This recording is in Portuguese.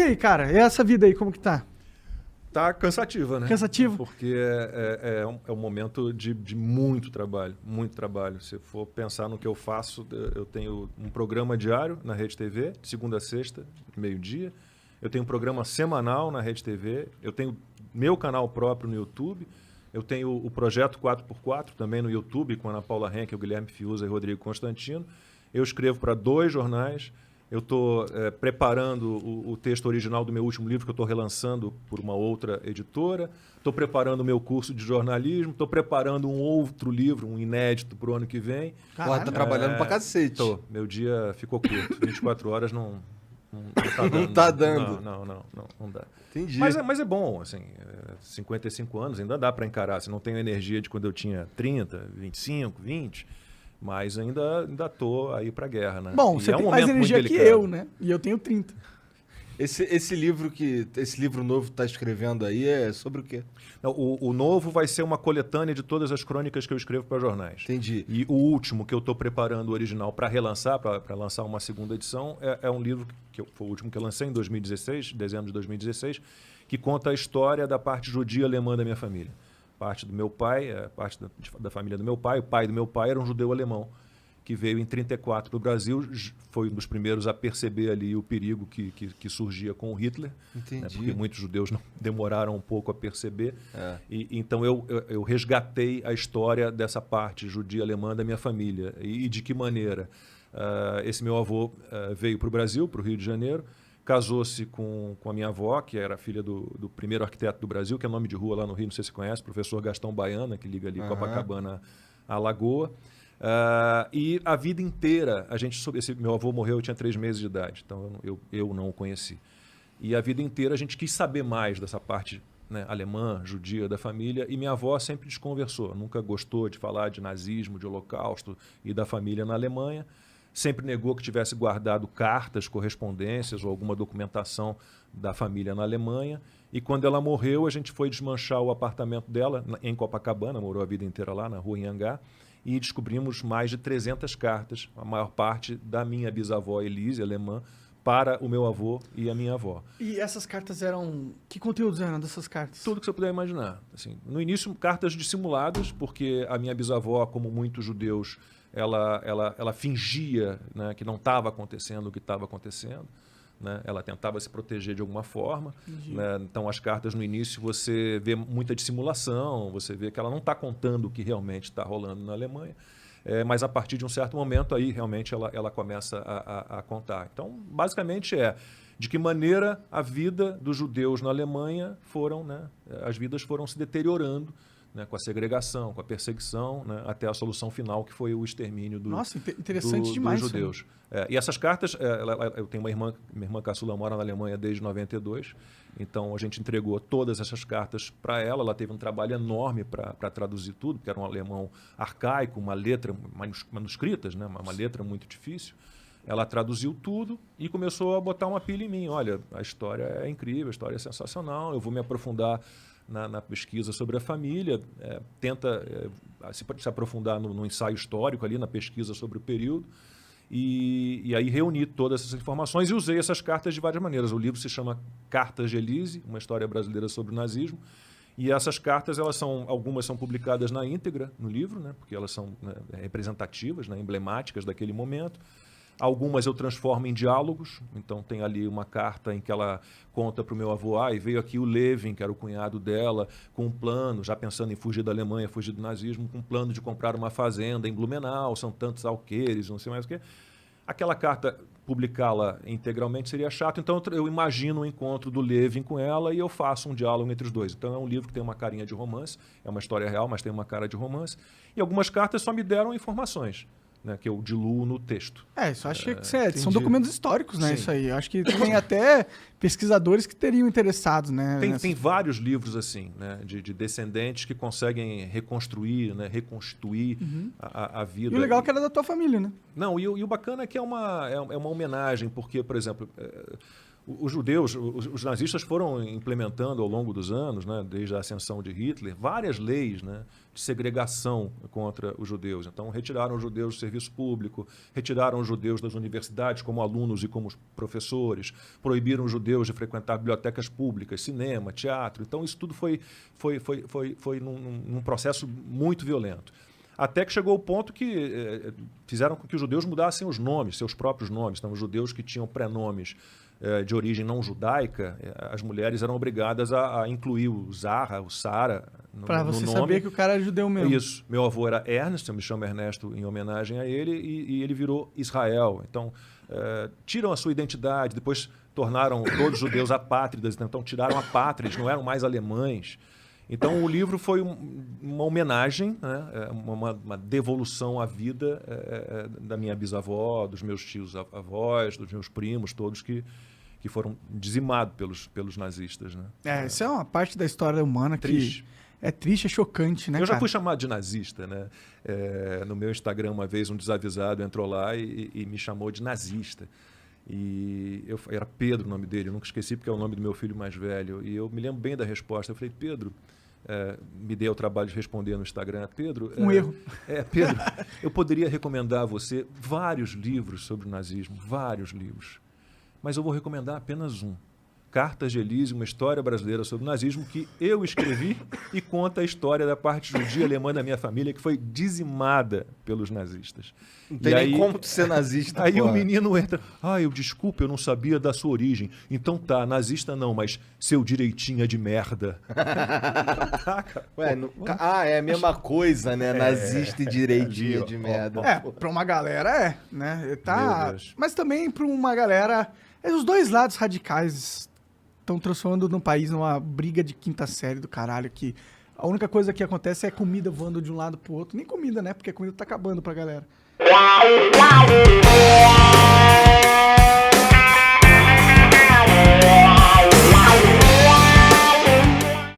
aí, cara? E essa vida aí, como que tá? Tá cansativa, né? Cansativo? Porque é um momento de muito trabalho, muito trabalho. Se for pensar no que eu faço, eu tenho um programa diário na Rede TV, de segunda a sexta, meio-dia. Eu tenho um programa semanal na Rede TV. Eu tenho meu canal próprio no YouTube. Eu tenho o Projeto 4x4 também no YouTube, com a Ana Paula Henke, o Guilherme Fiuza e o Rodrigo Constantino. Eu escrevo para 2 jornais. Eu estou preparando o texto original do meu último livro, que eu estou relançando por uma outra editora. Estou preparando o meu curso de jornalismo. Estou preparando um outro livro, um inédito, para o ano que vem. Porra, tá trabalhando pra cacete. Meu dia ficou curto. 24 horas não tá dando. Não tá dando. Não dá. Entendi. Mas é bom, assim, 55 anos ainda dá para encarar. Você não tem a energia de quando eu tinha 30, 25, 20... Mas ainda tô aí pra guerra, né? Bom, E você é um tem mais momento muito energia que delicado. eu, né? E eu tenho 30. Esse livro novo que tá escrevendo aí é sobre o quê? Não, o novo vai ser uma coletânea de todas as crônicas que eu escrevo para jornais. Entendi. E o último que eu estou preparando, o original, para relançar, para lançar uma segunda edição, é um livro foi o último que eu lancei em 2016, dezembro de 2016, que conta a história da parte judia alemã da minha família. Parte do meu pai, parte da família do meu pai. O pai do meu pai era um judeu alemão que veio em 34 para o Brasil, foi um dos primeiros a perceber ali o perigo que surgia com o Hitler, né, porque muitos judeus demoraram um pouco a perceber. Então eu resgatei a história dessa parte judia alemã da minha família. E de que maneira? Esse meu avô veio para o Brasil, para o Rio de Janeiro, casou-se com a minha avó, que era filha do primeiro arquiteto do Brasil, que é nome de rua lá no Rio, não sei se você conhece, professor Gastão Baiana, que liga ali Copacabana à Lagoa. E a vida inteira, esse meu avô morreu, eu tinha 3 meses de idade, então eu não o conheci. E a vida inteira a gente quis saber mais dessa parte, né, alemã, judia da família, e minha avó sempre desconversou, nunca gostou de falar de nazismo, de holocausto e da família na Alemanha. Sempre negou que tivesse guardado cartas, correspondências ou alguma documentação da família na Alemanha. E quando ela morreu, a gente foi desmanchar o apartamento dela em Copacabana, morou a vida inteira lá, na rua Anhangá, e descobrimos mais de 300 cartas, a maior parte da minha bisavó Elise, alemã, para o meu avô e a minha avó. E essas cartas eram... Que conteúdos eram dessas cartas? Tudo que você puder imaginar. Assim, no início, cartas dissimuladas, porque a minha bisavó, como muitos judeus, ela fingia, né, que não estava acontecendo o que estava acontecendo. Né? Ela tentava se proteger de alguma forma. Né? Então, as cartas no início, você vê muita dissimulação, você vê que ela não está contando o que realmente está rolando na Alemanha. Mas a partir de um certo momento, aí realmente ela começa a contar. Então, basicamente de que maneira a vida dos judeus na Alemanha as vidas foram se deteriorando, né, com a segregação, com a perseguição, né, até a solução final, que foi o extermínio interessante demais, dos judeus. E essas cartas, eu tenho minha irmã caçula mora na Alemanha desde 92, então a gente entregou todas essas cartas para ela. Ela teve um trabalho enorme para traduzir tudo, porque era um alemão arcaico, uma letra manuscritas, né, uma letra muito difícil. Ela traduziu tudo e começou a botar uma pilha em mim. Olha, a história é incrível, a história é sensacional, eu vou me aprofundar na pesquisa sobre a família, tenta se aprofundar no ensaio histórico ali, na pesquisa sobre o período, e aí reuni todas essas informações e usei essas cartas de várias maneiras. O livro se chama Cartas de Elise, uma história brasileira sobre o nazismo, e essas cartas, algumas são publicadas na íntegra no livro, né, porque elas são, né, representativas, né, emblemáticas daquele momento. Algumas eu transformo em diálogos, então tem ali uma carta em que ela conta para o meu avô, e veio aqui o Levin, que era o cunhado dela, com um plano, já pensando em fugir da Alemanha, fugir do nazismo, com um plano de comprar uma fazenda em Blumenau, são tantos alqueires, não sei mais o quê. Aquela carta, publicá-la integralmente seria chato, então eu imagino o encontro do Levin com ela e eu faço um diálogo entre os dois. Então é um livro que tem uma carinha de romance, é uma história real, mas tem uma cara de romance, e algumas cartas só me deram informações, né, que eu diluo no texto. Isso acho que são documentos históricos, né? Sim. Isso aí. Acho que tem até pesquisadores que teriam interessados, né? Tem vários livros assim, né, de descendentes que conseguem reconstruir, né, reconstituir a vida. E o legal é que era da tua família, né? Não, e o bacana é que é uma homenagem, porque, por exemplo, os judeus, os nazistas foram implementando ao longo dos anos, né, desde a ascensão de Hitler, várias leis, né, de segregação contra os judeus. Então, retiraram os judeus do serviço público, retiraram os judeus das universidades como alunos e como professores, proibiram os judeus de frequentar bibliotecas públicas, cinema, teatro. Então, isso tudo foi num processo muito violento. Até que chegou o ponto que fizeram com que os judeus mudassem os nomes, seus próprios nomes. Então, os judeus que tinham prenomes de origem não judaica, as mulheres eram obrigadas a incluir o Zahra, o Sara no nome. Pra você saber que o cara era judeu mesmo. Isso. Meu avô era Ernest, eu me chamo Ernesto em homenagem a ele, e ele virou Israel. Então, tiram a sua identidade, depois tornaram todos os judeus apátridas, então tiraram a pátria, eles não eram mais alemães. Então, o livro foi uma homenagem, né, uma devolução à vida da minha bisavó, dos meus tios avós, dos meus primos, todos que foram dizimados pelos nazistas. Né? Isso é uma parte da história humana Triste. que é triste, é chocante, né, Eu já cara? fui chamado de nazista, né? No meu Instagram, uma vez, um desavisado entrou lá e me chamou de nazista. E era Pedro o nome dele, eu nunca esqueci porque é o nome do meu filho mais velho. E eu me lembro bem da resposta. Eu falei, Pedro, me dei o trabalho de responder no Instagram. Pedro, erro. Pedro, eu poderia recomendar a você vários livros sobre o nazismo, vários livros. Mas eu vou recomendar apenas um. Cartas de Elise, uma história brasileira sobre o nazismo, que eu escrevi e conta a história da parte judia alemã da minha família, que foi dizimada pelos nazistas. Não tem nem como tu ser nazista, Aí porra. o menino entra, desculpa, eu não sabia da sua origem. Então tá, nazista não, mas seu direitinho é de merda. Ué, é a mesma coisa, né? Nazista e direitinho ali, de ó, merda. Pra uma galera né? Meu Tá, Deus. mas também pra uma galera... Os dois lados radicais estão transformando no país numa briga de quinta série do caralho, que a única coisa que acontece é comida voando de um lado pro outro. Nem comida, né? Porque a comida tá acabando pra galera.